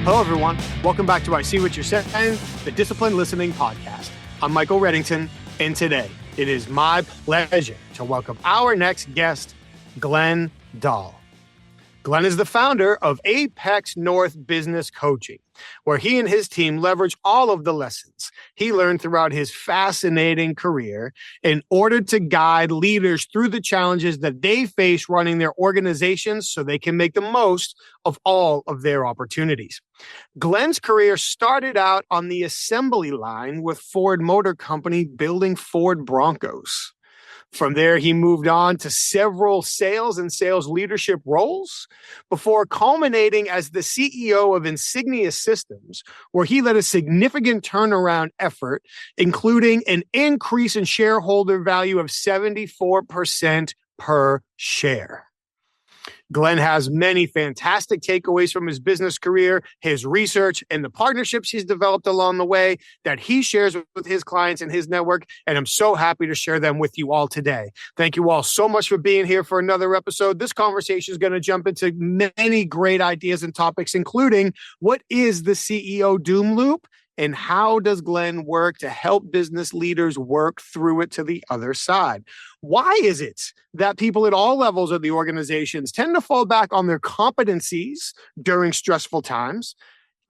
Hello, everyone. Welcome back to I See What You're Saying, the Disciplined Listening Podcast. I'm Michael Reddington, and today it is my pleasure to welcome our next guest, Glen Dall. Glen is the founder of Apex North Business Coaching, where he and his team leverage all of the lessons he learned throughout his fascinating career in order to guide leaders through the challenges that they face running their organizations so they can make the most of all of their opportunities. Glen's career started out on the assembly line with Ford Motor Company building Ford Broncos. From there, he moved on to several sales and sales leadership roles before culminating as the CEO of Insignia Systems, where he led a significant turnaround effort, including an increase in shareholder value of 74% per share. Glen has many fantastic takeaways from his business career, his research, and the partnerships he's developed along the way that he shares with his clients and his network. And I'm so happy to share them with you all today. Thank you all so much for being here for another episode. This conversation is going to jump into many great ideas and topics, including what is the CEO doom loop? And how does Glen work to help business leaders work through it to the other side? Why is it that people at all levels of the organizations tend to fall back on their competencies during stressful times?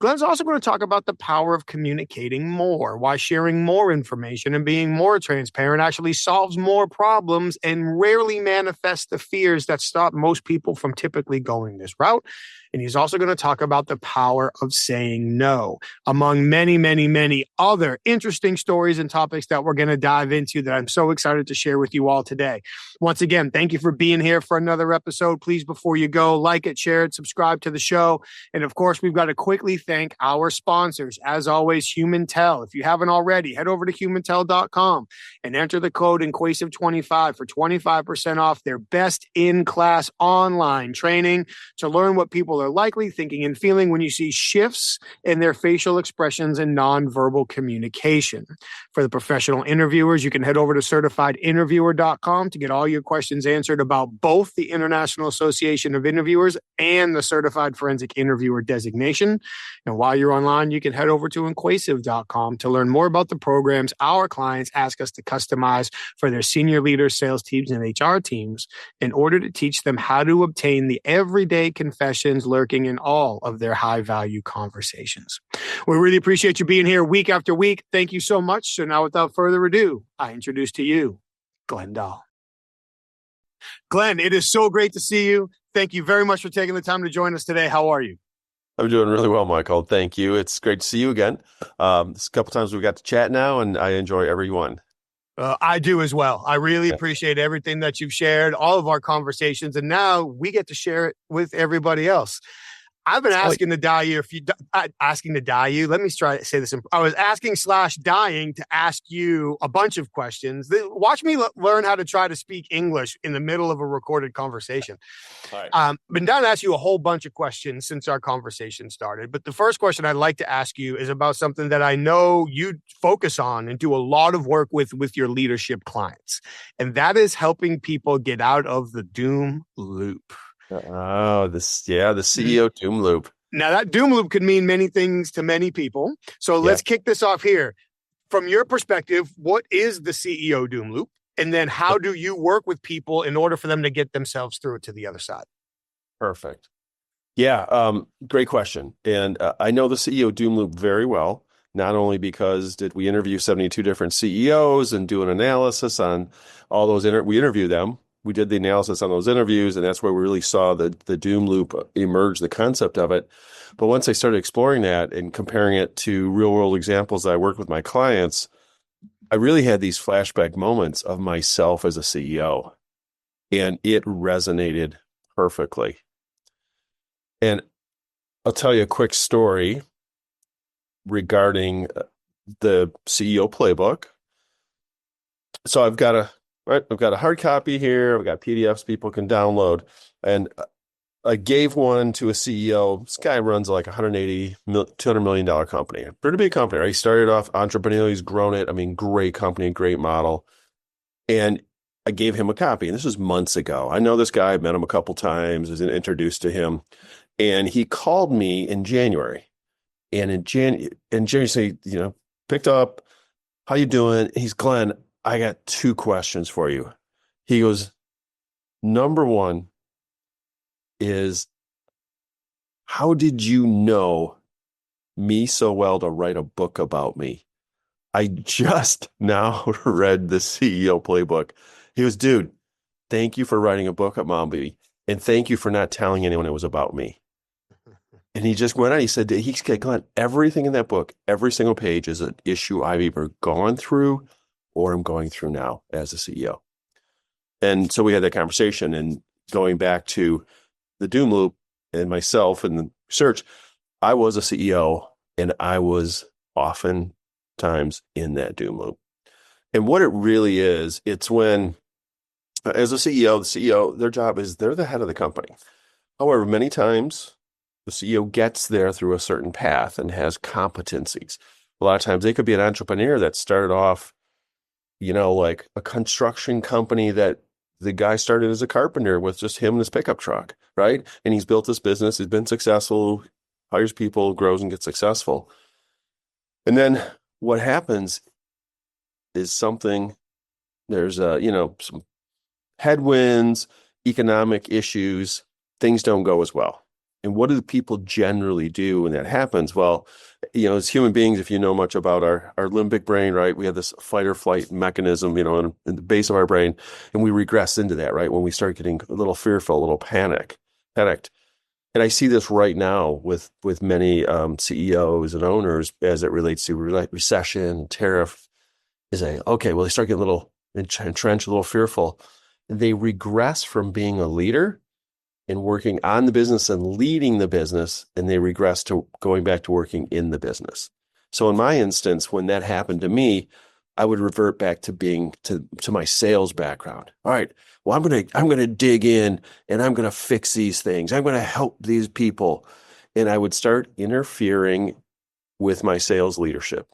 Glen's also going to talk about the power of communicating more, why sharing more information and being more transparent actually solves more problems and rarely manifests the fears that stop most people from typically going this route. And he's also going to talk about the power of saying no, among many, many, many other interesting stories and topics that we're going to dive into that I'm so excited to share with you all today. Once again, thank you for being here for another episode. Please, before you go, like it, share it, subscribe to the show. And of course, we've got to quickly thank our sponsors. As always, HumanTell. If you haven't already, head over to humantell.com and enter the code INQUASIVE25 for 25% off their best in-class online training to learn what people are likely thinking and feeling when you see shifts in their facial expressions and nonverbal communication. For the professional interviewers, you can head over to certifiedinterviewer.com to get all your questions answered about both the International Association of Interviewers and the Certified Forensic Interviewer designation. And while you're online, you can head over to inquasive.com to learn more about the programs our clients ask us to customize for their senior leaders, sales teams, and HR teams in order to teach them how to obtain the everyday confessions lurking in all of their high-value conversations. We really appreciate you being here week after week. Thank you so much. So now, without further ado, I introduce to you Glen Dall. Glen, it is so great to see you. Thank you very much for taking the time to join us today. How are you? I'm doing really well, Michael. Thank you. It's great to see you again. This a couple times we got to chat now, and I enjoy every one. I do as well. I really appreciate everything that you've shared, all of our conversations, and now we get to share it with everybody else. I've been asking to die you asking to die you. Let me try to say this. I was asking/dying to ask you a bunch of questions. Watch me learn how to try to speak English in the middle of a recorded conversation. All right. Been down to ask you a whole bunch of questions since our conversation started. But the first question I'd like to ask you is about something that I know you focus on and do a lot of work with your leadership clients. And that is helping people get out of the doom loop. Oh, the CEO doom loop. Now, that doom loop could mean many things to many people. So let's kick this off here. From your perspective, what is the CEO doom loop? And then how do you work with people in order for them to get themselves through it to the other side? Perfect. Yeah, great question. And I know the CEO doom loop very well, not only because did we interview 72 different CEOs and do an analysis on all those, we interviewed them. We did the analysis on those interviews, and that's where we really saw the doom loop emerge, the concept of it. But once I started exploring that and comparing it to real-world examples that I work with my clients, I really had these flashback moments of myself as a CEO, and it resonated perfectly. And I'll tell you a quick story regarding the CEO playbook. So I've got a hard copy here. I've got PDFs people can download. And I gave one to a CEO. This guy runs like $200 million company. A pretty big company, right? He started off entrepreneurial. He's grown it. I mean, great company, great model. And I gave him a copy. And this was months ago. I know this guy. I met him a couple times. Was introduced to him. And he called me in January. And in January, say, picked up, how you doing? He's Glenn, I got two questions for you. He goes, number one is, how did you know me so well to write a book about me? I just now read the CEO playbook. He goes, dude, thank you for writing a book about me. And thank you for not telling anyone it was about me. And he just went on. He said, Glenn, everything in that book, every single page is an issue I've either gone through or I'm going through now as a CEO. And so we had that conversation. And going back to the doom loop and myself and the research, I was a CEO and I was oftentimes in that doom loop. And what it really is, it's when, as a CEO, the CEO, their job is they're the head of the company. However, many times the CEO gets there through a certain path and has competencies. A lot of times they could be an entrepreneur that started off, like a construction company that the guy started as a carpenter with just him and his pickup truck, right? And he's built this business. He's been successful, hires people, grows and gets successful. And then what happens is there's some headwinds, economic issues, things don't go as well. And what do the people generally do when that happens? Well, as human beings, if you know much about our limbic brain, right, we have this fight or flight mechanism, in the base of our brain, and we regress into that, right, when we start getting a little fearful, a little panicked. And I see this right now with many CEOs and owners as it relates to recession, tariff, is they start getting a little entrenched, a little fearful. They regress from being a leader and working on the business and leading the business, and they regress to going back to working in the business. So in my instance, when that happened to me, I would revert back to being to my sales background. All right, well, I'm gonna dig in and I'm gonna fix these things. I'm gonna help these people. And I would start interfering with my sales leadership.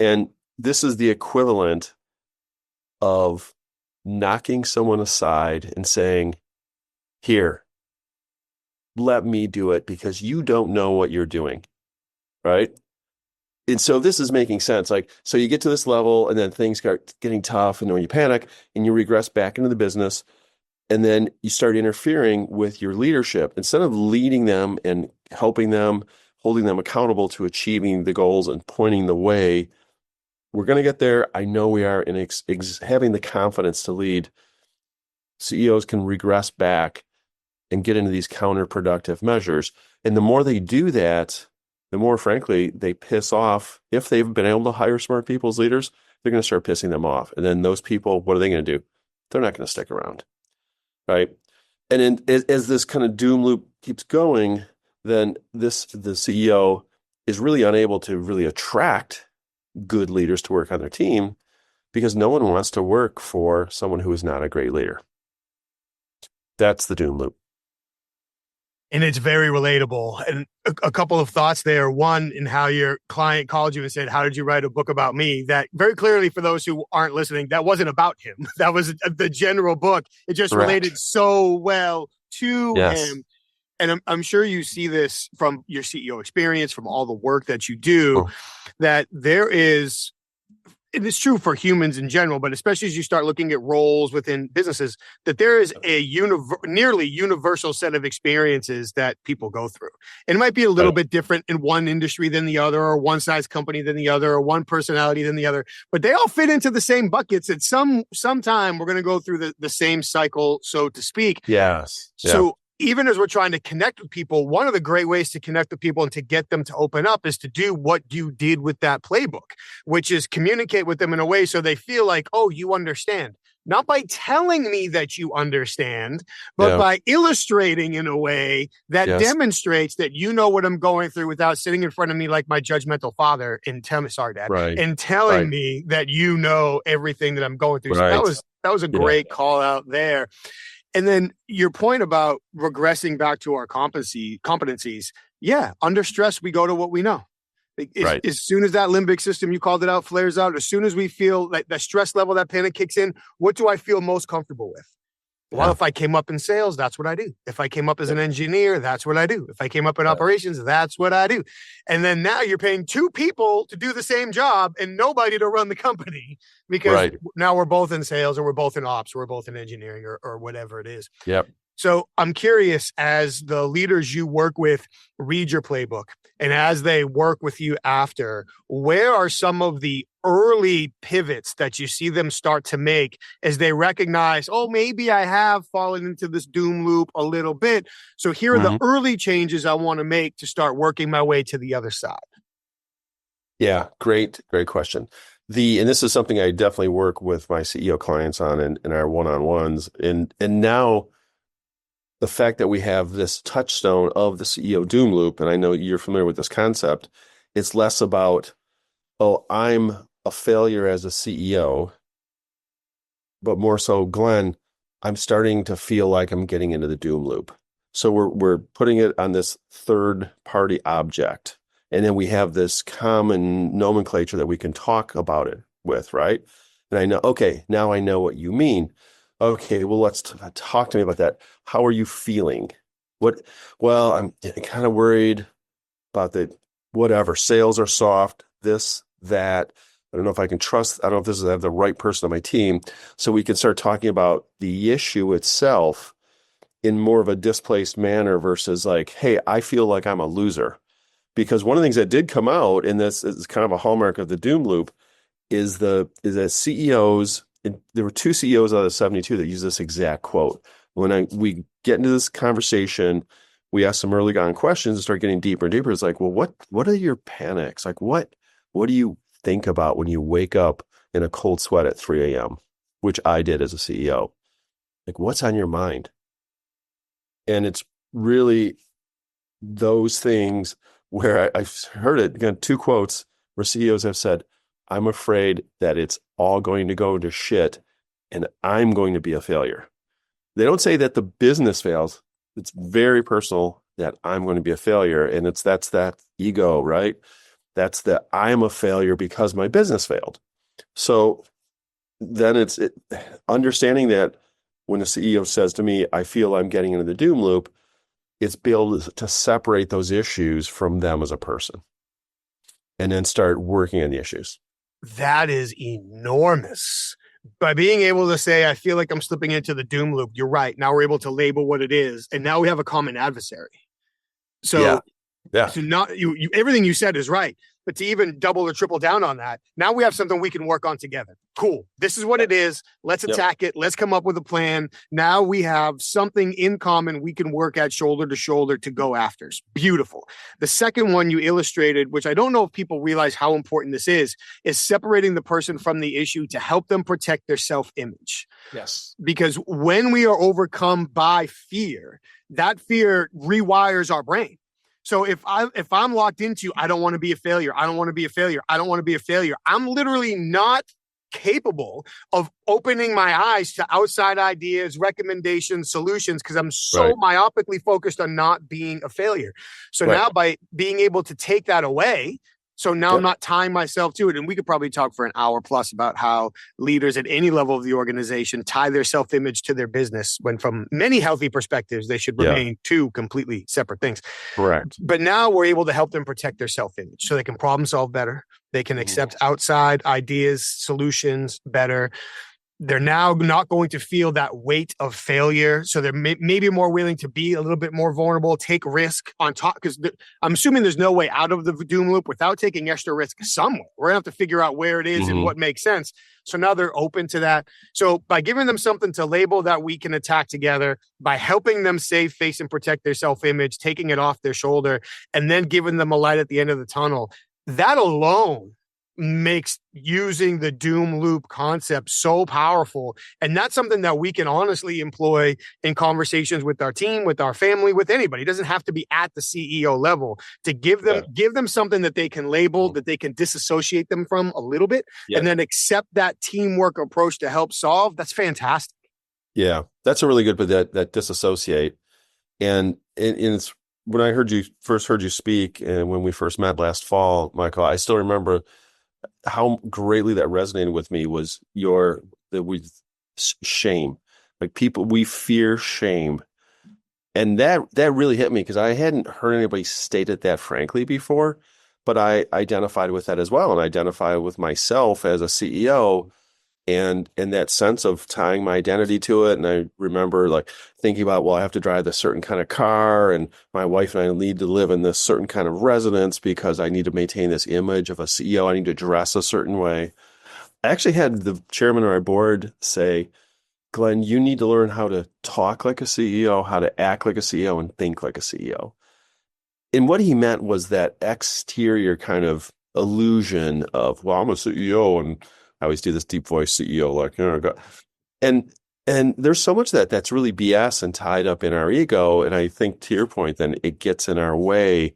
And this is the equivalent of knocking someone aside and saying, here, let me do it because you don't know what you're doing, right? And so this is making sense. So you get to this level and then things start getting tough and when you panic and you regress back into the business and then you start interfering with your leadership. Instead of leading them and helping them, holding them accountable to achieving the goals and pointing the way, we're going to get there. I know we are, in having the confidence to lead. CEOs can regress back and get into these counterproductive measures. And the more they do that, the more, frankly, they piss off. If they've been able to hire smart people as leaders, they're going to start pissing them off. And then those people, what are they going to do? They're not going to stick around, right? And then as this kind of doom loop keeps going, then the CEO is really unable to really attract good leaders to work on their team because no one wants to work for someone who is not a great leader. That's the doom loop. And it's very relatable. And a couple of thoughts there. One, in how your client called you and said, how did you write a book about me? That very clearly, for those who aren't listening, that wasn't about him. That was the general book. It just related so well to him. And I'm sure you see this from your CEO experience, from all the work that you do, that there is, and it's true for humans in general, but especially as you start looking at roles within businesses, that there is a nearly universal set of experiences that people go through. And it might be a little bit different in one industry than the other, or one size company than the other, or one personality than the other, but they all fit into the same buckets. At sometime we're going to go through the same cycle, so to speak. Yes. So even as we're trying to connect with people, one of the great ways to connect with people and to get them to open up is to do what you did with that playbook, which is communicate with them in a way so they feel like, oh, you understand. Not by telling me that you understand, but by illustrating in a way that demonstrates that you know what I'm going through without sitting in front of me like my judgmental father and telling me that you know everything that I'm going through. So that was a great call out there. And then your point about regressing back to our competencies. Yeah. Under stress, we go to what we know. As soon as that limbic system, you called it out, flares out, as soon as we feel like the stress level, that panic kicks in, what do I feel most comfortable with? Well, if I came up in sales, that's what I do. If I came up as an engineer, that's what I do. If I came up in operations, that's what I do. And then now you're paying two people to do the same job and nobody to run the company because now we're both in sales or we're both in ops or we're both in engineering or whatever it is. Yep. So I'm curious, as the leaders you work with read your playbook and as they work with you after, where are some of the early pivots that you see them start to make as they recognize, oh, maybe I have fallen into this doom loop a little bit. So here are the early changes I want to make to start working my way to the other side. Yeah, great question. And this is something I definitely work with my CEO clients on in our one-on-ones. And now the fact that we have this touchstone of the CEO doom loop, and I know you're familiar with this concept, it's less about, oh, I'm a failure as a CEO, but more so, Glenn, I'm starting to feel like I'm getting into the doom loop. So we're putting it on this third party object. And then we have this common nomenclature that we can talk about it with, right? And I know, okay, now I know what you mean. Okay, well, let's talk to me about that. How are you feeling? Well, I'm kind of worried about whatever. Sales are soft, this, that. I don't know if I can trust. I don't know if this is I have the right person on my team. So we can start talking about the issue itself in more of a displaced manner versus like, hey, I feel like I'm a loser. Because one of the things that did come out, and this is kind of a hallmark of the doom loop, is that CEOs, and there were two CEOs out of the 72 that use this exact quote. When we get into this conversation, we ask some early on questions and start getting deeper and deeper. It's like, well, what are your panics? Like, what do you think about when you wake up in a cold sweat at 3 a.m., which I did as a CEO? Like, what's on your mind? And it's really those things where I've heard it, again, two quotes where CEOs have said, I'm afraid that it's all going to go to shit and I'm going to be a failure. They don't say that the business fails. It's very personal that I'm going to be a failure. And that's that ego, right? That's the I'm a failure because my business failed. So then it's understanding that when the CEO says to me, I feel I'm getting into the doom loop, it's be able to separate those issues from them as a person and then start working on the issues. That is enormous. By being able to say, I feel like I'm slipping into the doom loop, you're right. Now we're able to label what it is. And now we have a common adversary. So, so not everything you said is right. But to even double or triple down on that, now we have something we can work on together. Cool. This is what it is. Let's attack it. Let's come up with a plan. Now we have something in common we can work at shoulder to shoulder to go after. Beautiful. The second one you illustrated, which I don't know if people realize how important this is separating the person from the issue to help them protect their self-image. Yes. Because when we are overcome by fear, that fear rewires our brain. So if I'm locked into, I don't want to be a failure. I don't want to be a failure. I don't want to be a failure. I'm literally not capable of opening my eyes to outside ideas, recommendations, solutions, because I'm so myopically focused on not being a failure. So now by being able to take that away, so now I'm not tying myself to it. And we could probably talk for an hour plus about how leaders at any level of the organization tie their self-image to their business when from many healthy perspectives, they should remain two completely separate things. Correct. But now we're able to help them protect their self-image so they can problem solve better. They can accept outside ideas, solutions better. They're now not going to feel that weight of failure. So they're maybe more willing to be a little bit more vulnerable, take risk on top. Because I'm assuming there's no way out of the doom loop without taking extra risk somewhere. We're going to have to figure out where it is and what makes sense. So now they're open to that. So by giving them something to label that we can attack together, by helping them save face and protect their self-image, taking it off their shoulder, and then giving them a light at the end of the tunnel, that alone makes using the doom loop concept so powerful. And that's something that we can honestly employ in conversations with our team, with our family, with anybody. It doesn't have to be at the CEO level to give them something that they can label, that they can disassociate them from a little bit, and then accept that teamwork approach to help solve. That's fantastic. Yeah, that's a really good, but that disassociate. And it's when I first heard you speak and when we first met last fall, Michael, I still remember how greatly that resonated with me was with shame. Like people, we fear shame. And that really hit me because I hadn't heard anybody state it that frankly before, but I identified with that as well, and identify with myself as a CEO and that sense of tying my identity to it. And I remember like thinking about, well, I have to drive this certain kind of car, and my wife and I need to live in this certain kind of residence because I need to maintain this image of a CEO. I need to dress a certain way. I actually had the chairman of our board say, Glenn, you need to learn how to talk like a CEO, how to act like a CEO, and think like a CEO. And what he meant was that exterior kind of illusion of, well, I'm a CEO, and I always do this deep voice CEO, like, oh God. And there's so much that's really BS and tied up in our ego. And I think to your point, then it gets in our way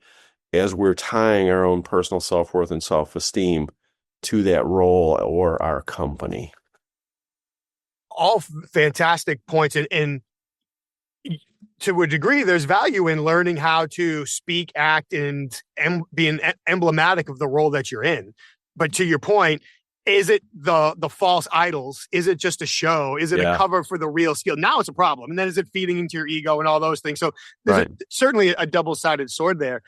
as we're tying our own personal self-worth and self-esteem to that role or our company. All fantastic points. And to a degree, there's value in learning how to speak, act, and being emblematic of the role that you're in. But to your point, is it the false idols? Is it just a show? Is it a cover for the real skill? Now it's a problem. And then is it feeding into your ego and all those things? So there's certainly a double-sided sword there.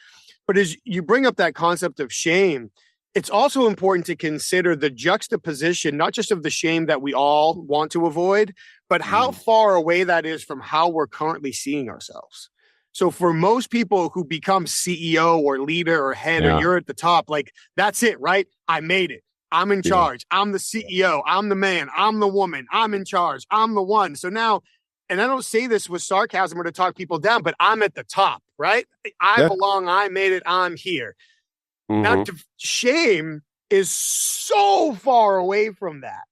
But as you bring up that concept of shame, it's also important to consider the juxtaposition, not just of the shame that we all want to avoid, but how far away that is from how we're currently seeing ourselves. So for most people who become CEO or leader or head, or you're at the top, like that's it, right? I made it. I'm in charge. I'm the CEO. I'm the man. I'm the woman. I'm in charge. I'm the one. So now, and I don't say this with sarcasm or to talk people down, but I'm at the top, right? I belong. I made it. I'm here. Now, shame is so far away from that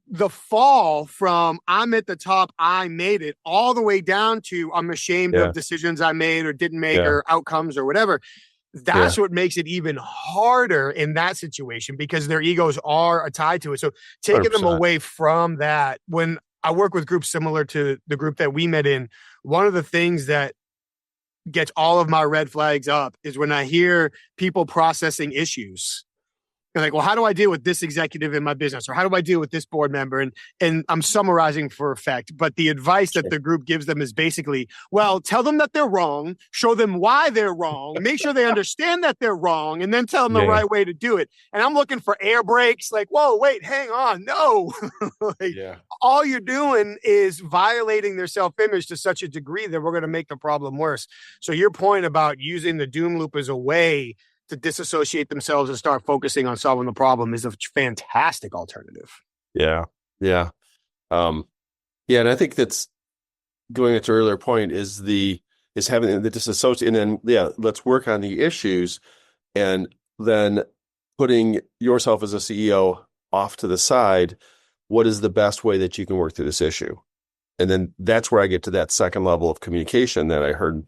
the fall from I'm at the top, I made it, all the way down to I'm ashamed of decisions I made or didn't make or outcomes or whatever. That's what makes it even harder in that situation because their egos are tied to it. So taking 100%. Them away from that, when I work with groups similar to the group that we met in, one of the things that gets all of my red flags up is when I hear people processing issues. They're like, well, how do I deal with this executive in my business? Or how do I deal with this board member? And I'm summarizing for effect, but the advice that the group gives them is basically, well, tell them that they're wrong, show them why they're wrong, make sure they understand that they're wrong, and then tell them the right way to do it. And I'm looking for air brakes, like, whoa, wait, hang on. No, all you're doing is violating their self-image to such a degree that we're going to make the problem worse. So your point about using the doom loop as a way to disassociate themselves and start focusing on solving the problem is a fantastic alternative. Yeah. And I think that's going to your earlier point is having the disassociate, and then, let's work on the issues and then putting yourself as a CEO off to the side. What is the best way that you can work through this issue? And then that's where I get to that second level of communication that I heard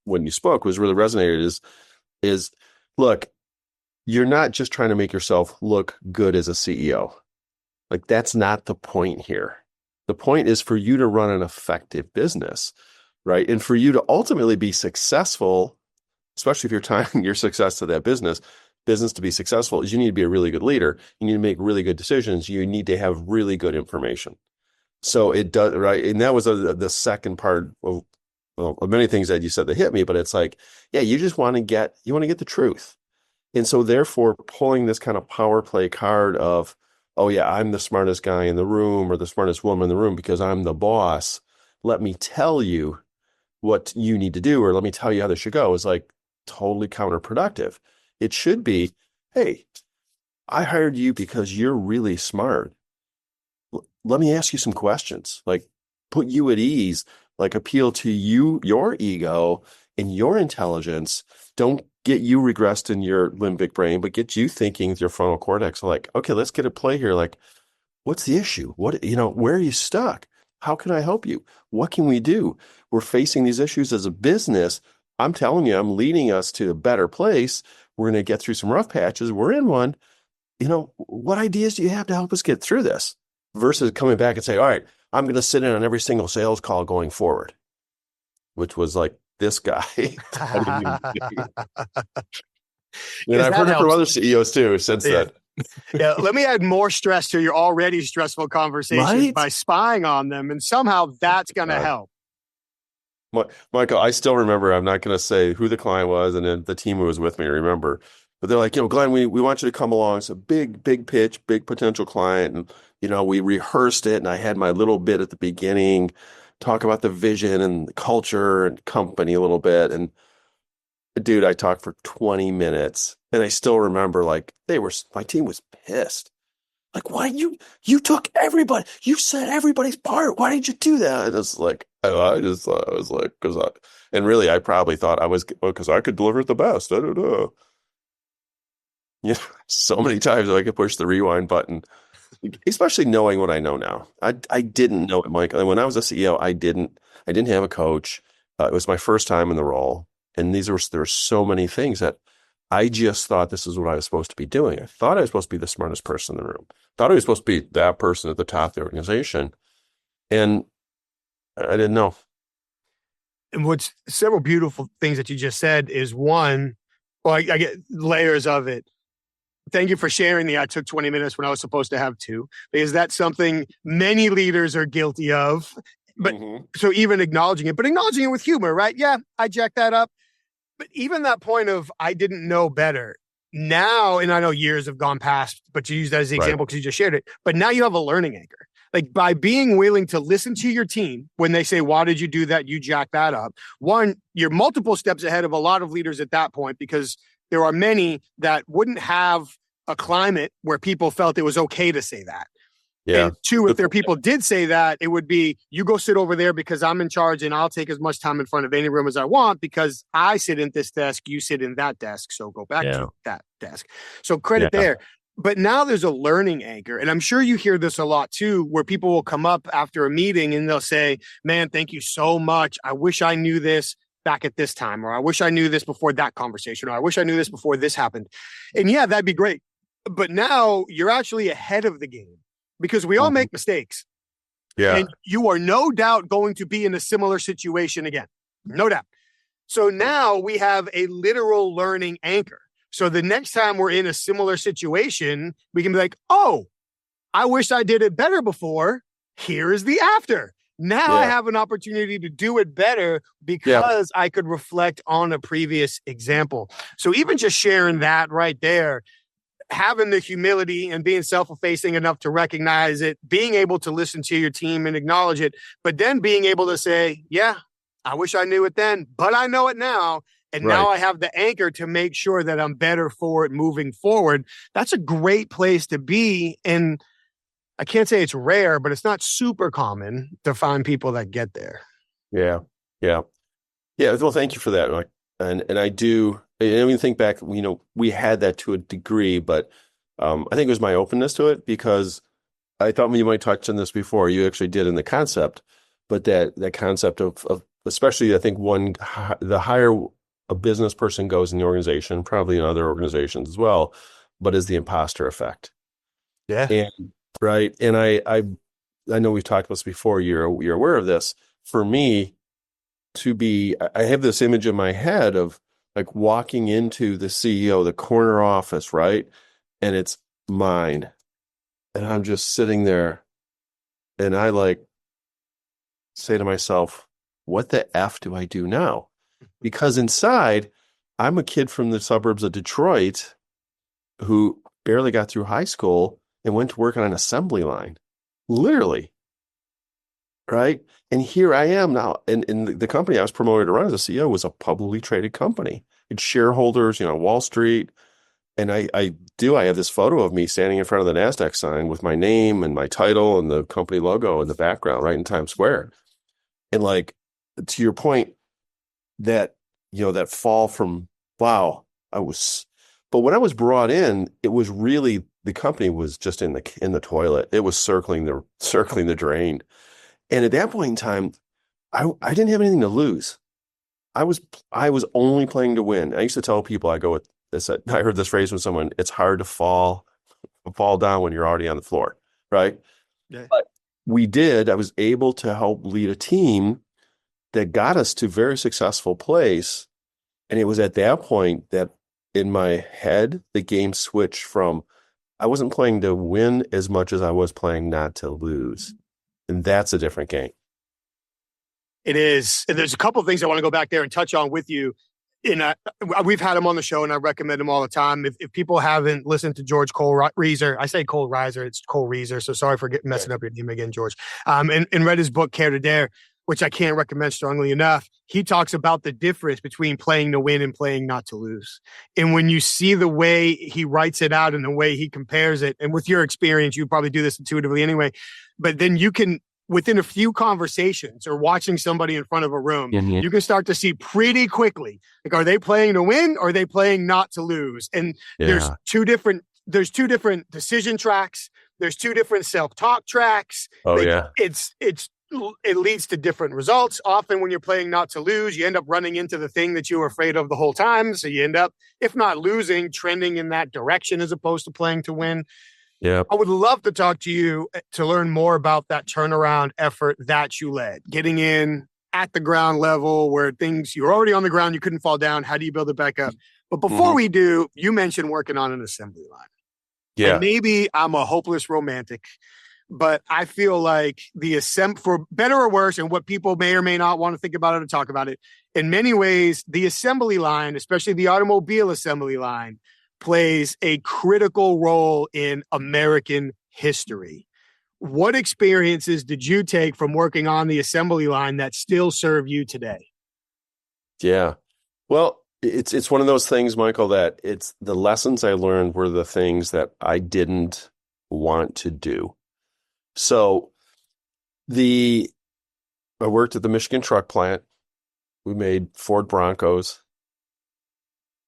when you spoke was really resonated is look, you're not just trying to make yourself look good as a CEO. Like that's not the point here. The point is for you to run an effective business, right? And for you to ultimately be successful, especially if you're tying your success to that business to be successful is you need to be a really good leader. You need to make really good decisions. You need to have really good information. So it does, right? And that was the second part of many things that you said that hit me, but it's like, you just want to get the truth. And so therefore pulling this kind of power play card of, I'm the smartest guy in the room or the smartest woman in the room because I'm the boss. Let me tell you what you need to do, or let me tell you how this should go is like totally counterproductive. It should be, hey, I hired you because you're really smart. Let me ask you some questions, like put you at ease, like appeal to you, your ego and your intelligence. Don't get you regressed in your limbic brain, but get you thinking with your frontal cortex. Like, okay, let's get a play here. Like, what's the issue? Where are you stuck? How can I help you? What can we do? We're facing these issues as a business. I'm telling you, I'm leading us to a better place. We're going to get through some rough patches. We're in one. What ideas do you have to help us get through this? Versus coming back and say, all right, I'm going to sit in on every single sales call going forward, which was like this guy. And I've heard it from other CEOs too since then. Yeah, let me add more stress to your already stressful conversations Right? by spying on them, and somehow that's going to God. help. Michael, I still remember, I'm not going to say who the client was and then the team who was with me, remember. But they're like, Glenn, we want you to come along. It's a big pitch, big potential client. And, we rehearsed it and I had my little bit at the beginning, talk about the vision and the culture and company a little bit. And dude, I talked for 20 minutes and I still remember my team was pissed. Like, why you took everybody, you said everybody's part. Why did you do that? And it's like, I just thought, I was like, and really, I probably thought because I could deliver it the best. I don't know. Yeah, so many times I could push the rewind button, especially knowing what I know now. I didn't know it, Mike. When I was a CEO, I didn't have a coach. It was my first time in the role, and there were so many things that I just thought this is what I was supposed to be doing. I thought I was supposed to be the smartest person in the room. Thought I was supposed to be that person at the top of the organization, and I didn't know. And what's several beautiful things that you just said is one, well, I get layers of it. Thank you for sharing I took 20 minutes when I was supposed to have two, because that's something many leaders are guilty of. But so even acknowledging it, but acknowledging it with humor, right? Yeah, I jacked that up. But even that point of I didn't know better now, and I know years have gone past, but you use that as the example because you just shared it. But now you have a learning anchor. Like by being willing to listen to your team when they say, why did you do that? You jack that up. One, you're multiple steps ahead of a lot of leaders at that point, because there are many that wouldn't have a climate where people felt it was okay to say that. Yeah. And two, if their people did say that, it would be, you go sit over there because I'm in charge and I'll take as much time in front of any room as I want because I sit in this desk, you sit in that desk. So go back to that desk. So credit there. But now there's a learning anchor. And I'm sure you hear this a lot too, where people will come up after a meeting and they'll say, man, thank you so much. I wish I knew this back at this time, or I wish I knew this before that conversation, or I wish I knew this before this happened. And yeah, that'd be great. But now you're actually ahead of the game, because we all make mistakes. Yeah. And you are no doubt going to be in a similar situation again. No doubt. So now we have a literal learning anchor. So the next time we're in a similar situation, we can be like, oh, I wish I did it better before. Here is the after. Now I have an opportunity to do it better because I could reflect on a previous example. So even just sharing that right there, having the humility and being self-effacing enough to recognize it, being able to listen to your team and acknowledge it, but then being able to say, yeah, I wish I knew it then, but I know it now. And now I have the anchor to make sure that I'm better for it moving forward. That's a great place to be. And I can't say it's rare, but it's not super common to find people that get there. Yeah. Yeah. Yeah. Well, thank you for that, Mike. And I do, I mean, think back, we had that to a degree, but I think it was my openness to it, because I thought you might touch on this before. You actually did in the concept, but that concept of especially, I think the higher a business person goes in the organization, probably in other organizations as well, but is the imposter effect. Yeah. And right. And I know we've talked about this before. You're aware of this. For me, I have this image in my head of like walking into the CEO, the corner office, right? And it's mine. And I'm just sitting there and I say to myself, what the F do I do now? Because inside, I'm a kid from the suburbs of Detroit who barely got through high school and went to work on an assembly line, literally. Right. And here I am now. And the company I was promoted to run as a CEO was a publicly traded company. It's shareholders, Wall Street. And I have this photo of me standing in front of the NASDAQ sign with my name and my title and the company logo in the background, right in Times Square. And to your point, that, that fall from, wow, but when I was brought in, it was really, the company was just in the toilet. It was circling the drain. And at that point in time, I didn't have anything to lose. I was only playing to win. I used to tell people, I go with this, I heard this phrase from someone, it's hard to fall down when you're already on the floor, right? Yeah. But I was able to help lead a team that got us to a very successful place. And it was at that point that in my head, the game switched from I wasn't playing to win as much as I was playing not to lose. And that's a different game. It is. And there's a couple of things I want to go back there and touch on with you. We've had him on the show, and I recommend him all the time. If people haven't listened to George Cole Reiser, I say Cole Reiser, it's Cole Reiser. So sorry for messing up your name again, George. And read his book Care to Dare, which I can't recommend strongly enough. He talks about the difference between playing to win and playing not to lose. And when you see the way he writes it out and the way he compares it, and with your experience, you probably do this intuitively anyway, but then you can, within a few conversations or watching somebody in front of a room, you can start to see pretty quickly, like, are they playing to win or are they playing not to lose? And there's two different decision tracks. There's two different self-talk tracks. It leads to different results. Often when you're playing not to lose, you end up running into the thing that you were afraid of the whole time. So you end up, if not losing, trending in that direction as opposed to playing to win. Yeah, I would love to talk to you to learn more about that turnaround effort that you led, getting in at the ground level where you're already on the ground, you couldn't fall down. How do you build it back up? But before we do, you mentioned working on an assembly line. Yeah. And maybe I'm a hopeless romantic, but I feel like for better or worse, and what people may or may not want to think about it or talk about it, in many ways, the assembly line, especially the automobile assembly line, plays a critical role in American history. What experiences did you take from working on the assembly line that still serve you today? Yeah. Well, it's one of those things, Michael, that it's the lessons I learned were the things that I didn't want to do. So I worked at the Michigan truck plant. We made Ford Broncos.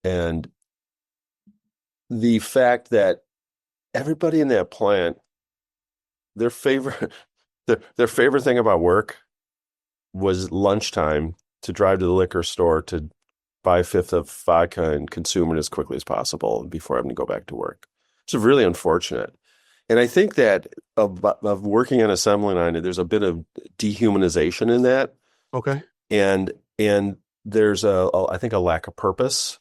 And the fact that everybody in that plant, their favorite thing about work was lunchtime to drive to the liquor store to buy a fifth of vodka and consume it as quickly as possible before having to go back to work. It's really unfortunate. And I think that of working on assembly line, there's a bit of dehumanization in that. Okay. And there's I think a lack of purpose,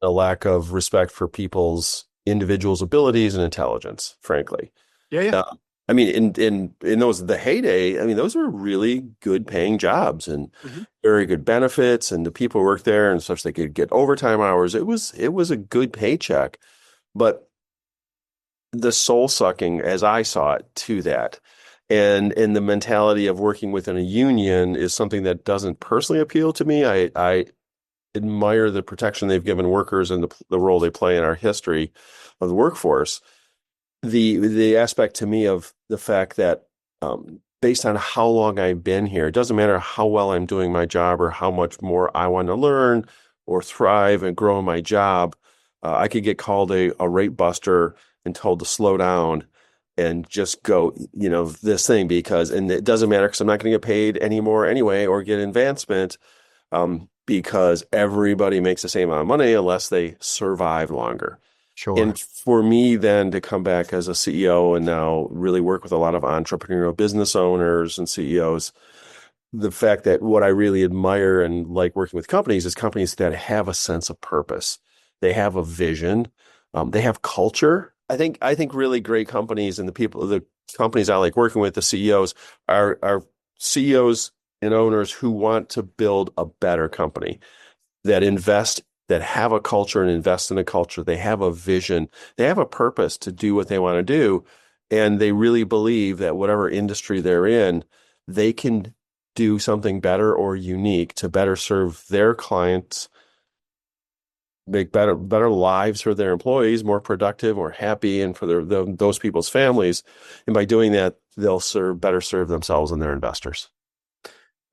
a lack of respect for people's individuals' abilities and intelligence, frankly. Yeah. I mean, in the heyday, I mean, those were really good paying jobs and very good benefits, and the people who worked there and such, they could get overtime hours. It was a good paycheck, but the soul sucking, as I saw it, to that, and the mentality of working within a union is something that doesn't personally appeal to me. I admire the protection they've given workers and the role they play in our history of the workforce. The aspect to me of the fact that based on how long I've been here, it doesn't matter how well I'm doing my job or how much more I want to learn or thrive and grow in my job. I could get called a rate buster and told to slow down and just go, this thing and it doesn't matter because I'm not going to get paid anymore anyway or get advancement because everybody makes the same amount of money unless they survive longer. Sure. And for me then to come back as a CEO and now really work with a lot of entrepreneurial business owners and CEOs, the fact that what I really admire and like working with companies is companies that have a sense of purpose. They have a vision. They have culture. I think really great companies and the companies I like working with, the CEOs, are CEOs and owners who want to build a better company, that invest, that have a culture and invest in a culture. They have a vision. They have a purpose to do what they want to do. And they really believe that whatever industry they're in, they can do something better or unique to better serve their clients, make better lives for their employees, more productive, more happy, and for those people's families. And by doing that, they'll better serve themselves and their investors.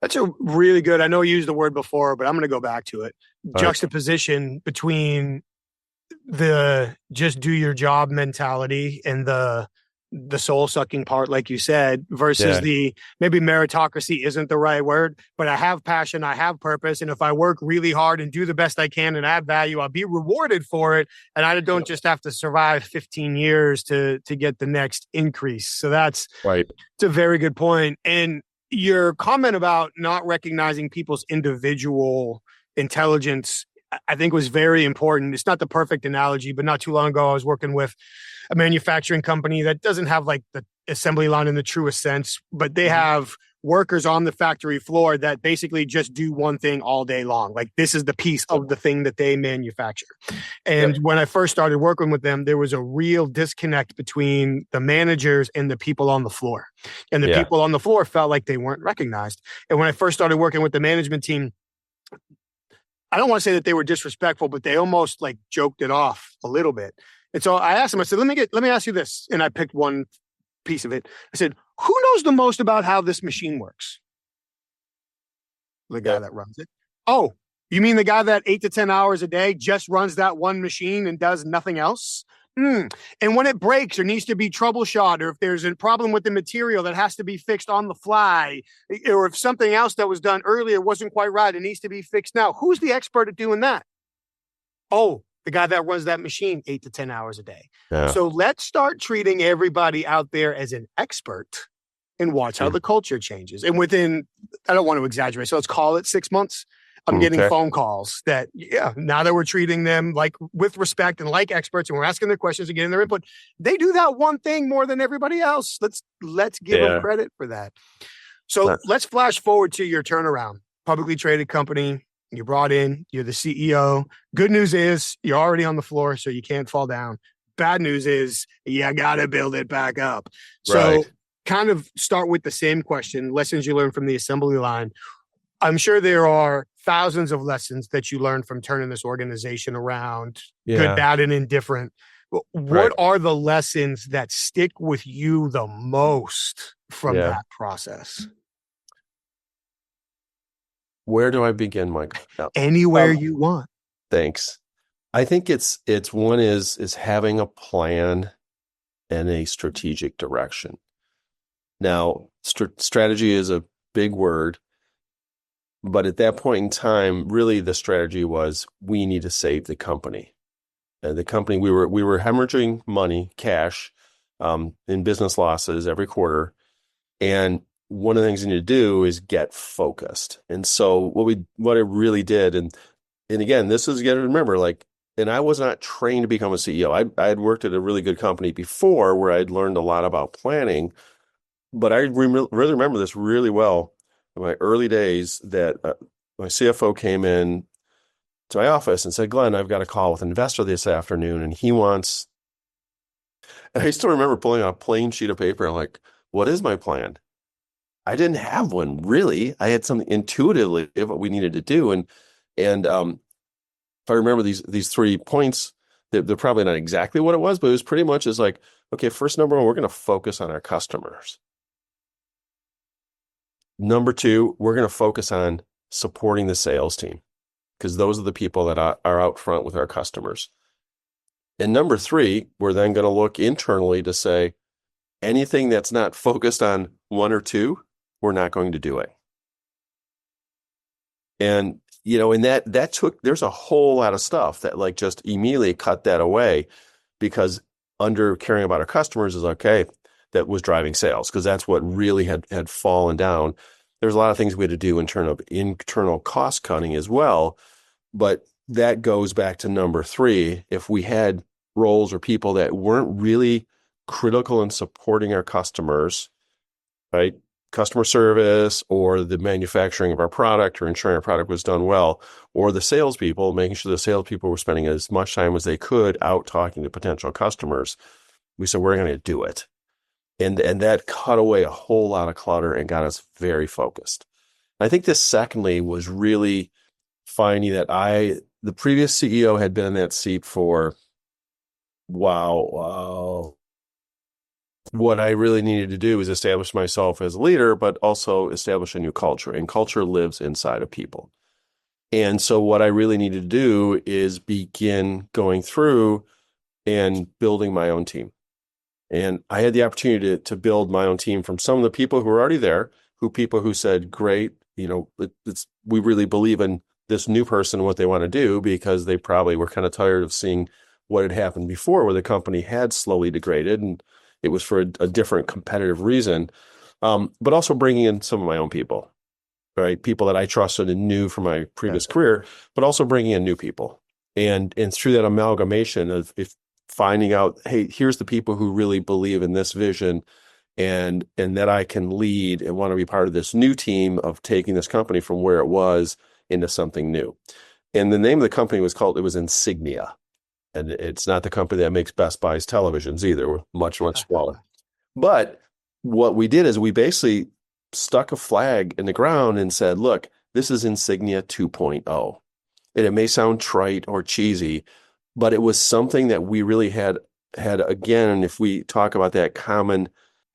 That's a really good, I know you used the word before, but I'm going to go back to it. Juxtaposition between the just do your job mentality and the soul sucking part, like you said, versus the maybe meritocracy isn't the right word, but I have passion, I have purpose. And if I work really hard and do the best I can and add value, I'll be rewarded for it. And I don't just have to survive 15 years to get the next increase. So that's right. It's a very good point. And your comment about not recognizing people's individual intelligence, I think was very important. It's not the perfect analogy, but not too long ago, I was working with a manufacturing company that doesn't have like the assembly line in the truest sense, but they have workers on the factory floor that basically just do one thing all day long. Like this is the piece of the thing that they manufacture. And when I first started working with them, there was a real disconnect between the managers and the people on the floor. And the people on the floor felt like they weren't recognized. And when I first started working with the management team, I don't want to say that they were disrespectful, but they almost like joked it off a little bit. And so I asked them, I said, let me ask you this. And I picked one piece of it. I said, who knows the most about how this machine works? The guy that runs it. Oh, you mean the guy that 8 to 10 hours a day just runs that one machine and does nothing else? And when it breaks or needs to be troubleshot, or if there's a problem with the material that has to be fixed on the fly, or if something else that was done earlier wasn't quite right, it needs to be fixed now. Who's the expert at doing that? Oh, the guy that runs that machine 8 to 10 hours a day. Yeah. So let's start treating everybody out there as an expert and watch how the culture changes. And within, I don't want to exaggerate, so let's call it 6 months. I'm getting phone calls that, now that we're treating them like with respect and like experts, and we're asking their questions and getting their input, they do that one thing more than everybody else. Let's give them credit for that. So let's flash forward to your turnaround. Publicly traded company, you're brought in, you're the CEO. Good news is you're already on the floor, so you can't fall down. Bad news is you got to build it back up. So kind of start with the same question, lessons you learned from the assembly line. I'm sure there are thousands of lessons that you learned from turning this organization around, good, bad, and indifferent. What are the lessons that stick with you the most from that process? Where do I begin, Mike? Anywhere you want. Thanks. I think it's one is having a plan and a strategic direction. Now, strategy is a big word. But at that point in time, really the strategy was we need to save the company. The company, we were hemorrhaging money, cash, in business losses every quarter. And one of the things you need to do is get focused. And so what I really did, and again, this is, you got to remember, and I was not trained to become a CEO. I had worked at a really good company before where I'd learned a lot about planning, but I really remember this really well. In my early days, that my CFO came in to my office and said, Glenn, I've got a call with an investor this afternoon, and he wants, and I still remember pulling out a plain sheet of paper. I'm like, what is my plan? I didn't have one, really. I had something intuitively of what we needed to do. And if I remember these 3 points, they're probably not exactly what it was, but it was pretty much as like, okay, first, number one, we're going to focus on our customers. Number 2, we're going to focus on supporting the sales team because those are the people that are out front with our customers. And number 3, we're then going to look internally to say anything that's not focused on 1 or 2, we're not going to do it. And, and that took, there's a whole lot of stuff that just immediately cut that away because under caring about our customers is okay. That was driving sales because that's what really had fallen down. There's a lot of things we had to do in terms of internal cost cutting as well, but that goes back to number 3. If we had roles or people that weren't really critical in supporting our customers, right? Customer service or the manufacturing of our product or ensuring our product was done well, or the salespeople, making sure the salespeople were spending as much time as they could out talking to potential customers. We said, we're going to do it. And that cut away a whole lot of clutter and got us very focused. I think this secondly was really finding that the previous CEO had been in that seat for, wow. What I really needed to do is establish myself as a leader, but also establish a new culture. And culture lives inside of people. And so what I really needed to do is begin going through and building my own team. And I had the opportunity to build my own team from some of the people who were already there, people who said, great, we really believe in this new person, what they want to do, because they probably were kind of tired of seeing what had happened before where the company had slowly degraded and it was for a different competitive reason, but also bringing in some of my own people. right? People that I trusted and knew from my previous career, but also bringing in new people. And through that amalgamation of if finding out, hey, here's the people who really believe in this vision and that I can lead and want to be part of this new team of taking this company from where it was into something new. And the name of the company it was Insignia. And it's not the company that makes Best Buy's televisions either. We're much, much smaller. But what we did is we basically stuck a flag in the ground and said, look, this is Insignia 2.0. And it may sound trite or cheesy, but it was something that we really had again, if we talk about that common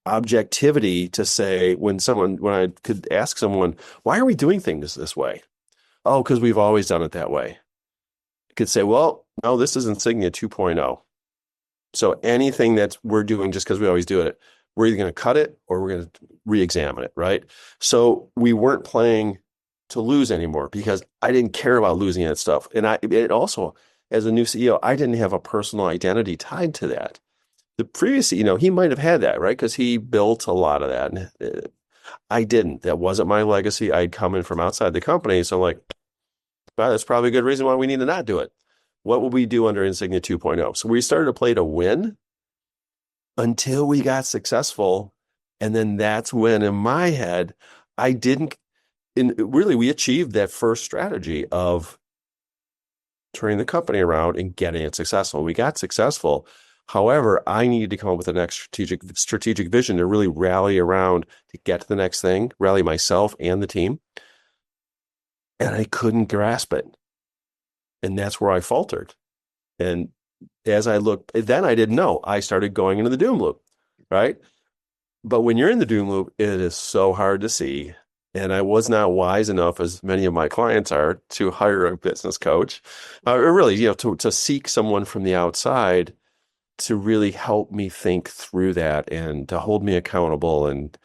objectivity to say when I could ask someone, why are we doing things this way? Oh, because we've always done it that way. I could say, well, no, this is Insignia 2.0. So anything that we're doing just because we always do it, we're either going to cut it or we're going to re-examine it, right? So we weren't playing to lose anymore because I didn't care about losing that stuff. And it also, as a new CEO, I didn't have a personal identity tied to that. The previous, he might have had that, right? Because he built a lot of that. And I didn't. That wasn't my legacy. I'd come in from outside the company. So I'm like, well, that's probably a good reason why we need to not do it. What will we do under Insignia 2.0? So we started to play to win until we got successful. And then that's when, in my head, we achieved that first strategy of turning the company around and getting it successful. We got successful. However, I needed to come up with the next strategic vision to really rally around to get to the next thing, rally myself and the team. And I couldn't grasp it. And that's where I faltered. And as I looked, then I didn't know. I started going into the doom loop, right? But when you're in the doom loop, it is so hard to see. And I was not wise enough, as many of my clients are, to hire a business coach, or really, to seek someone from the outside to really help me think through that and to hold me accountable and,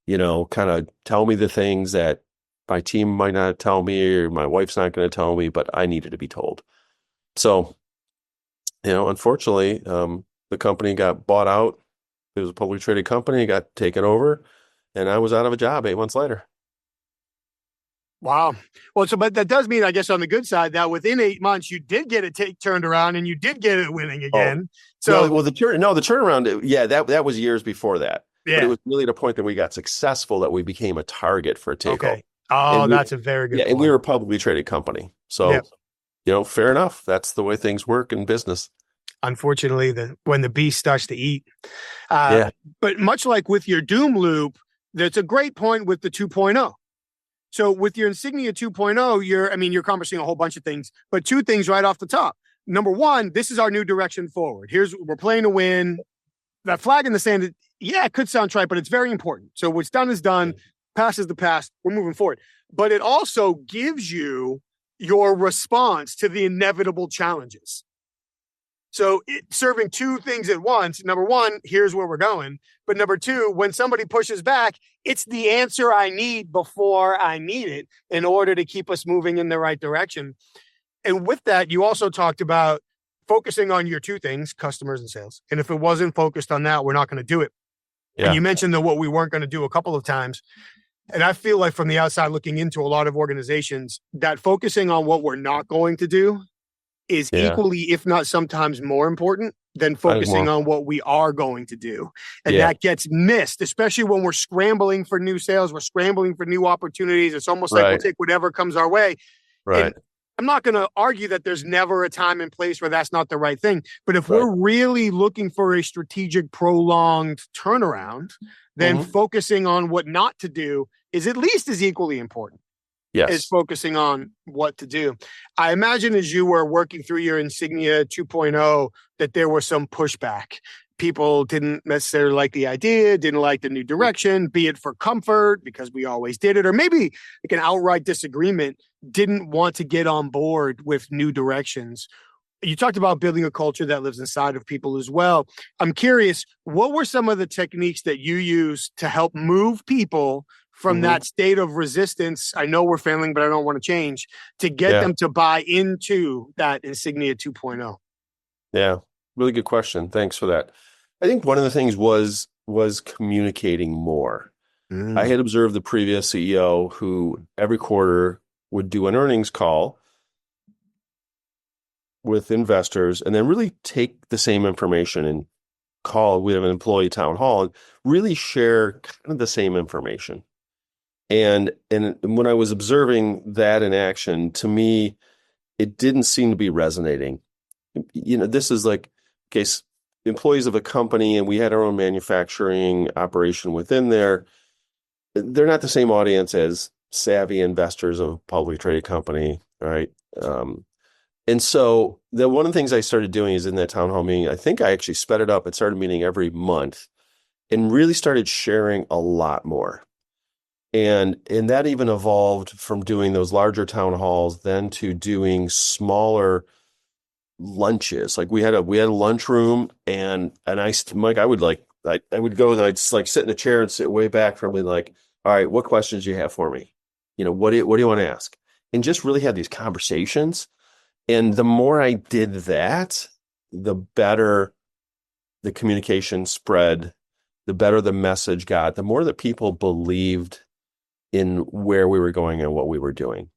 kind of tell me the things that my team might not tell me or my wife's not going to tell me, but I needed to be told. So, unfortunately, the company got bought out. It was a publicly traded company, got taken over, and I was out of a job 8 months later. Wow. Well, but that does mean, I guess, on the good side, that within 8 months, you did get it turned around and you did get it winning again. The turnaround, that was years before that. Yeah. But it was really the point that we got successful that we became a target for a takeover. Okay. Oh, that's a very good point. And we were a publicly traded company. So, fair enough. That's the way things work in business. Unfortunately, when the beast starts to eat. But much like with your doom loop, that's a great point with the 2.0. So with your Insignia 2.0, you're accomplishing a whole bunch of things, but two things right off the top. Number one, this is our new direction forward. We're playing to win. That flag in the sand, it could sound trite, but it's very important. So what's done is done. Past is the past. We're moving forward. But it also gives you your response to the inevitable challenges. So serving two things at once. Number one, here's where we're going. But number two, when somebody pushes back, it's the answer I need before I need it in order to keep us moving in the right direction. And with that, you also talked about focusing on your two things, customers and sales. And if it wasn't focused on that, we're not going to do it. Yeah. And you mentioned what we weren't going to do a couple of times. And I feel like from the outside looking into a lot of organizations, that focusing on what we're not going to do is equally, if not sometimes more important than focusing on what we are going to do. And that gets missed, especially when we're scrambling for new sales, we're scrambling for new opportunities. It's almost like we'll take whatever comes our way. Right. And I'm not going to argue that there's never a time and place where that's not the right thing. But if we're really looking for a strategic, prolonged turnaround, then focusing on what not to do is at least as equally important. Yes. Is focusing on what to do. I imagine as you were working through your Insignia 2.0 that there was some pushback. People didn't necessarily like the idea, didn't like the new direction, be it for comfort because we always did it, or maybe like an outright disagreement, didn't want to get on board with new directions. You talked about building a culture that lives inside of people as well. I'm curious, what were some of the techniques that you use to help move people from that state of resistance? I know we're failing, but I don't want to change, to get them to buy into that Insignia 2.0. Yeah, really good question. Thanks for that. I think one of the things was communicating more. I Mm. had observed the previous CEO who every quarter would do an earnings call with investors and then really take the same information and call, we have an employee town hall and really share kind of the same information. And when I was observing that in action, to me, it didn't seem to be resonating. This is like, okay, employees of a company, and we had our own manufacturing operation within there. They're not the same audience as savvy investors of a publicly traded company, right? And so one of the things I started doing is in that town hall meeting, I think I actually sped it up and started meeting every month and really started sharing a lot more. And that even evolved from doing those larger town halls then to doing smaller lunches. Like we had a lunchroom and Mike, I would go and I'd just like sit in a chair and sit way back from me like, all right, what questions do you have for me? What do you want to ask? And just really had these conversations. And the more I did that, the better the communication spread, the better the message got, the more that people believed in where we were going and what we were doing.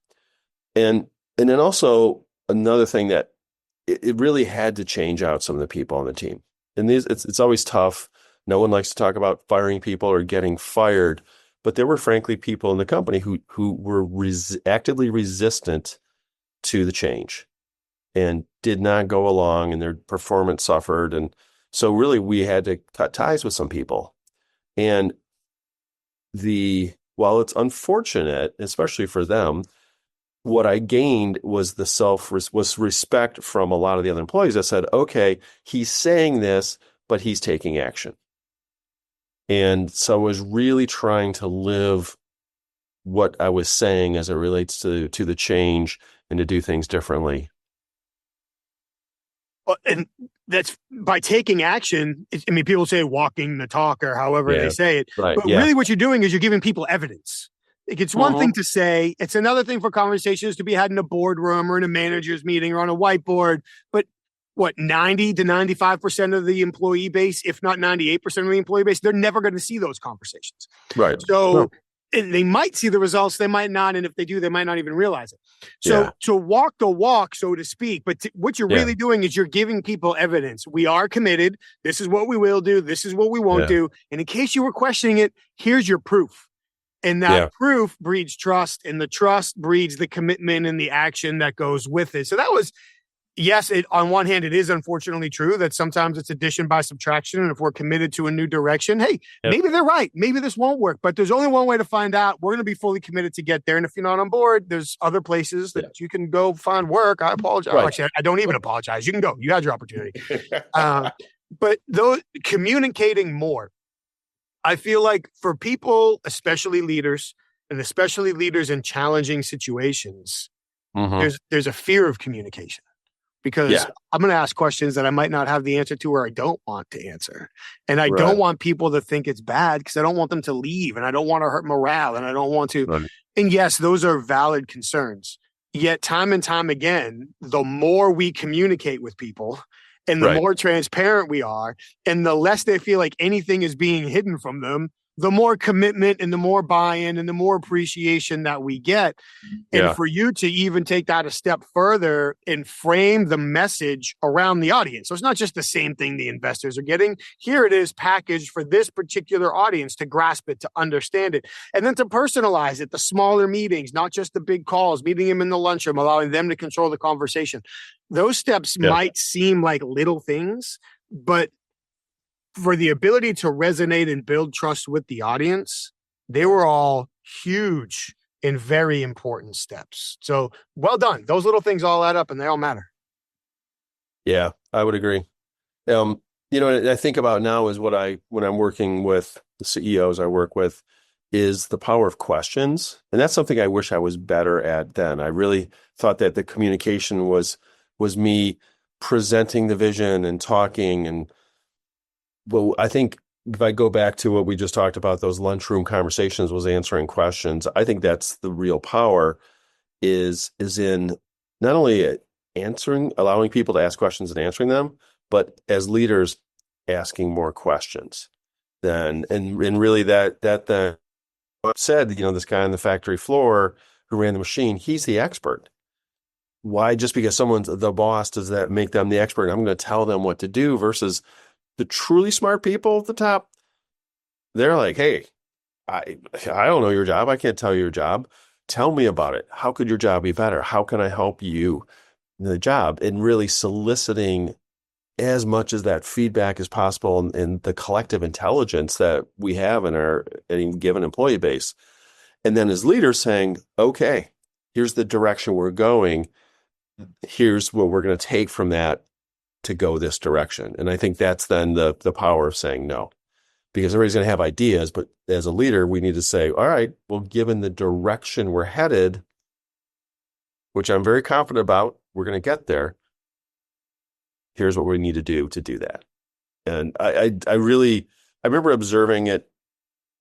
And then also another thing that it really had to change out some of the people on the team. And it's always tough. No one likes to talk about firing people or getting fired, but there were frankly people in the company who were actively resistant to the change and did not go along, and their performance suffered. And so really we had to cut ties with some people. And while it's unfortunate, especially for them, what I gained was was respect from a lot of the other employees that said, okay, he's saying this, but he's taking action. And so I was really trying to live what I was saying as it relates to the change and to do things differently. And that's by taking action. I mean, people say walking the talk or however they say it, Right. but really what you're doing is you're giving people evidence. Like, it's one thing to say, it's another thing for conversations to be had in a boardroom or in a manager's meeting or on a whiteboard. But what, 90 to 95% of the employee base, if not 98% of the employee base, they're never going to see those conversations. Right. So and they might see the results, they might not. And if they do, they might not even realize it. So to walk the walk, so to speak, but what you're really doing is you're giving people evidence. We are committed. This is what we will do. This is what we won't do. And in case you were questioning it, here's your proof. And that proof breeds trust, and the trust breeds the commitment and the action that goes with it. So that was, yes, on one hand, it is unfortunately true that sometimes it's addition by subtraction. And if we're committed to a new direction, hey, maybe they're right. Maybe this won't work, but there's only one way to find out. We're going to be fully committed to get there. And if you're not on board, there's other places that you can go find work. I apologize. Right. Actually, I don't even apologize. You can go. You had your opportunity. But those communicating more, I feel like for people, especially leaders, and especially leaders in challenging situations, there's a fear of communication. Because I'm going to ask questions that I might not have the answer to, or I don't want to answer. And I don't want people to think it's bad, because I don't want them to leave, and I don't want to hurt morale, and I don't want to. Right. And yes, those are valid concerns. Yet time and time again, the more we communicate with people and the more transparent we are, and the less they feel like anything is being hidden from them, the more commitment and the more buy-in and the more appreciation that we get. And for you to even take that a step further and frame the message around the audience. So it's not just the same thing the investors are getting. Here it is packaged for this particular audience to grasp it, to understand it, and then to personalize it, the smaller meetings, not just the big calls, meeting them in the lunchroom, allowing them to control the conversation. Those steps might seem like little things, but for the ability to resonate and build trust with the audience, they were all huge and very important steps. So well done. Those little things all add up and they all matter. Yeah, I would agree. I think about now is when I'm working with the CEOs I work with, is the power of questions. And that's something I wish I was better at then. I really thought that the communication was me presenting the vision and talking. Well, I think if I go back to what we just talked about, those lunchroom conversations, was answering questions. I think that's the real power is in not only allowing people to ask questions and answering them, but as leaders asking more questions. And really that said, this guy on the factory floor who ran the machine, he's the expert. Why, just because someone's the boss, does that make them the expert? I'm going to tell them what to do versus the truly smart people at the top. They're like, hey, I don't know your job. I can't tell you your job. Tell me about it. How could your job be better? How can I help you in the job? And really soliciting as much as that feedback as possible and the collective intelligence that we have in our any given employee base. And then as leaders saying, okay, here's the direction we're going. Here's what we're going to take from that to go this direction. And I think that's then the power of saying no, because everybody's going to have ideas, but as a leader, we need to say, all right, well, given the direction we're headed, which I'm very confident about, we're going to get there. Here's what we need to do that. And I remember observing it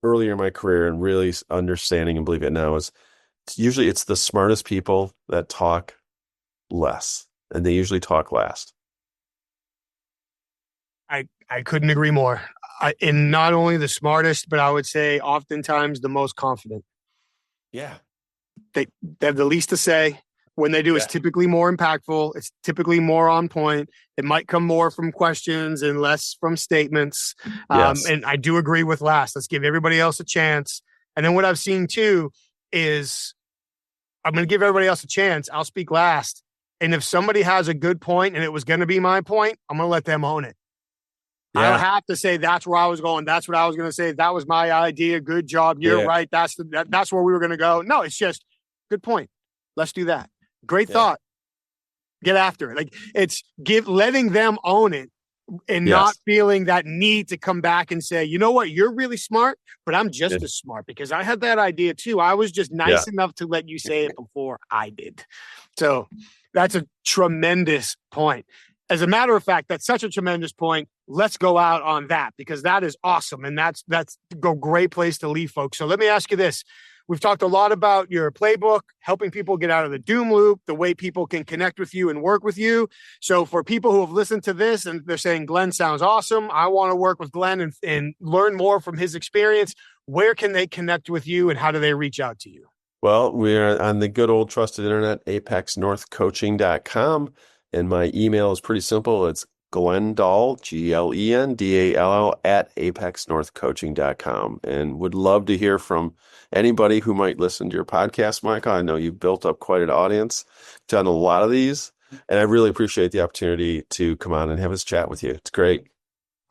earlier in my career and really understanding and believing it now is usually it's the smartest people that talk less, and they usually talk last. I couldn't agree more. And not only the smartest, but I would say oftentimes the most confident. Yeah. They have the least to say. When they do, it's typically more impactful. It's typically more on point. It might come more from questions and less from statements. Yes. And I do agree with last. Let's give everybody else a chance. And then what I've seen too is I'm going to give everybody else a chance. I'll speak last. And if somebody has a good point and it was going to be my point, I'm going to let them own it. Yeah. I don't have to say that's where I was going. That's what I was going to say. That was my idea. Good job. You're right. That's where we were going to go. No, it's just good point. Let's do that. Great thought. Get after it. Like it's letting them own it and not feeling that need to come back and say, you know what, you're really smart, but I'm just as smart because I had that idea too. I was just nice enough to let you say it before I did. So that's a tremendous point. As a matter of fact, that's such a tremendous point. Let's go out on that because that is awesome. And that's a great place to leave folks. So let me ask you this. We've talked a lot about your playbook, helping people get out of the doom loop, the way people can connect with you and work with you. So for people who have listened to this and they're saying, Glen sounds awesome, I want to work with Glen and learn more from his experience, where can they connect with you and how do they reach out to you? Well, we're on the good old trusted internet, apexnorthcoaching.com. And my email is pretty simple. It's Glen Dall, GLENDALL at apexnorthcoaching.com. And would love to hear from anybody who might listen to your podcast, Michael. I know you've built up quite an audience, done a lot of these, and I really appreciate the opportunity to come on and have this chat with you. It's great.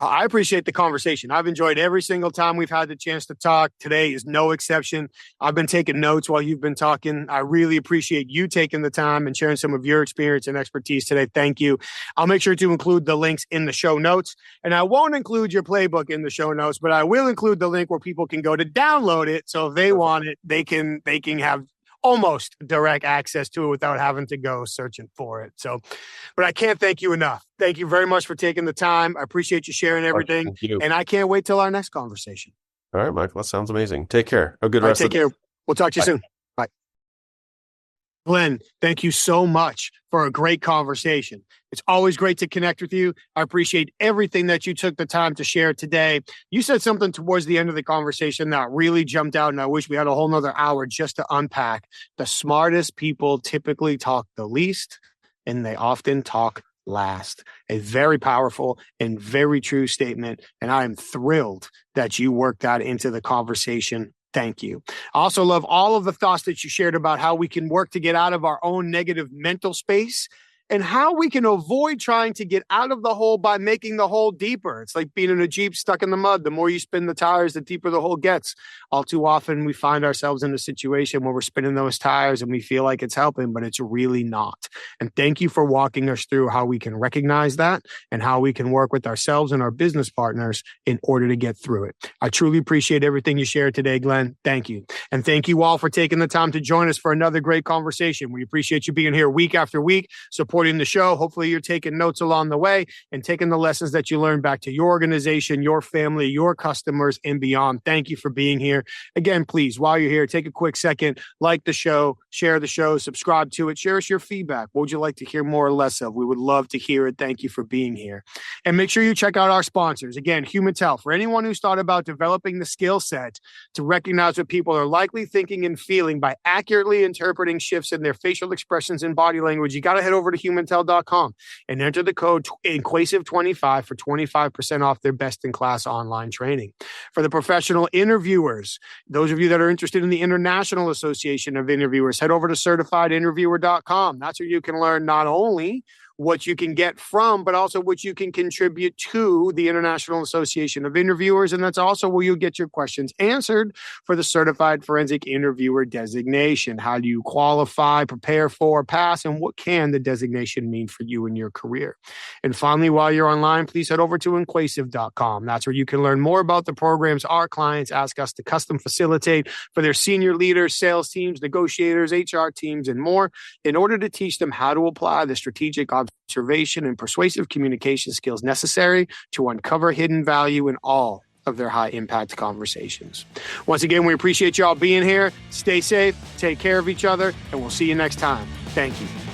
I appreciate the conversation. I've enjoyed every single time we've had the chance to talk. Today is no exception. I've been taking notes while you've been talking. I really appreciate you taking the time and sharing some of your experience and expertise today. Thank you. I'll make sure to include the links in the show notes. And I won't include your playbook in the show notes, but I will include the link where people can go to download it. So if they want it, they can have almost direct access to it without having to go searching for it. So, but I can't thank you enough. Thank you very much for taking the time. I appreciate you sharing everything. Thank you. And I can't wait till our next conversation. All right, Michael, that sounds amazing. Take care. Have a good rest of the day. Take care. We'll talk to you soon. Bye. Glen, thank you so much for a great conversation. It's always great to connect with you. I appreciate everything that you took the time to share today. You said something towards the end of the conversation that really jumped out, and I wish we had a whole nother hour just to unpack. The smartest people typically talk the least, and they often talk last. A very powerful and very true statement, and I am thrilled that you worked that into the conversation. Thank you. I also love all of the thoughts that you shared about how we can work to get out of our own negative mental space and how we can avoid trying to get out of the hole by making the hole deeper. It's like being in a Jeep stuck in the mud. The more you spin the tires, the deeper the hole gets. All too often, we find ourselves in a situation where we're spinning those tires and we feel like it's helping, but it's really not. And thank you for walking us through how we can recognize that and how we can work with ourselves and our business partners in order to get through it. I truly appreciate everything you shared today, Glen. Thank you. And thank you all for taking the time to join us for another great conversation. We appreciate you being here week after week, supporting supporting the show. Hopefully you're taking notes along the way and taking the lessons that you learned back to your organization, your family, your customers, and beyond. Thank you for being here. Again, please, while you're here, take a quick second, like the show, share the show, subscribe to it, share us your feedback. What would you like to hear more or less of? We would love to hear it. Thank you for being here. And make sure you check out our sponsors. Again, Human Tell. For anyone who's thought about developing the skill set to recognize what people are likely thinking and feeling by accurately interpreting shifts in their facial expressions and body language, you got to head over to humantell.com and enter the code Inquasive25 for 25% off their best-in-class online training. For the professional interviewers, those of you that are interested in the International Association of Interviewers, head over to certifiedinterviewer.com. That's where you can learn not only what you can get from, but also what you can contribute to the International Association of Interviewers. And that's also where you get your questions answered for the Certified Forensic Interviewer designation. How do you qualify, prepare for, pass, and what can the designation mean for you in your career? And finally, while you're online, please head over to inquasive.com. That's where you can learn more about the programs our clients ask us to custom facilitate for their senior leaders, sales teams, negotiators, HR teams, and more in order to teach them how to apply the strategic observation and persuasive communication skills necessary to uncover hidden value in all of their high impact conversations. Once again, we appreciate y'all being here. Stay safe, take care of each other, and we'll see you next time. Thank you.